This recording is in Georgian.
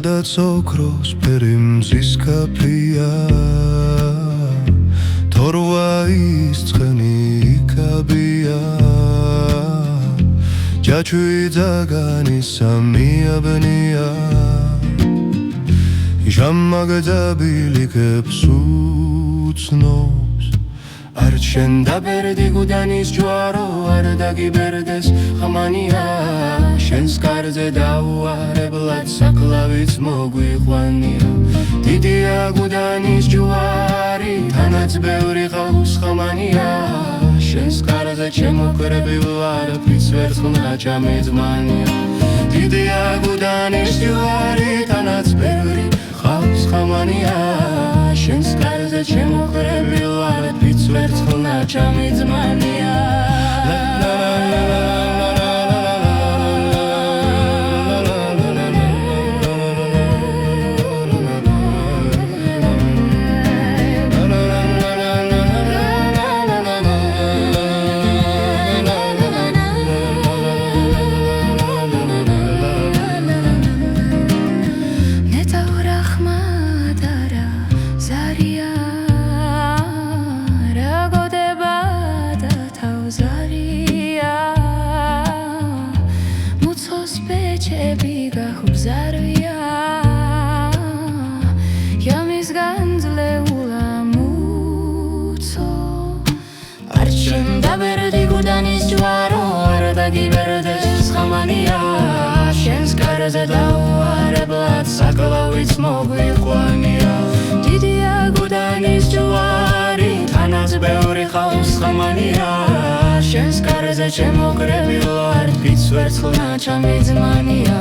სადაც ოქროს ფერი მზის კაფია თორვაის ცხენი იქაბია ჯაჭვი ძაგანი სამიაბნია ჟამაგდაბილი ქებს უცნობს არ შენ დაბერდი გუდანის ჯვარო არ დაგიბერდეს ხმანია შენს კარზე დაუარებლად საკლავიც მოგვიყვანია დიდია გუდანის ჯვარი თანაც ბევრი ყავს ხმანია შენს კარზე ჩემოკვერები ვარ ფიც ვერცხლნა ჩამეძმანია დიდია გუდანის ჯვარი თანაც ბევრი ყავს ხმანია შენს კარზე ჩემოკვერები ვარ ფიც ვერცხლნა ჩამეძმანია დაბერდი გუდანის ჯვარო არ დაგიბერდეს ხმანია შენს კარზე დაუარებლად საკლავიც მოგვიყვანია დიდია გუდანის ჯვარი თანაც ბევრი ყავს ხმანია შენს კარზე ჩემოკვერები ვარ ფიც ვერცხლნა ჩამეძმანია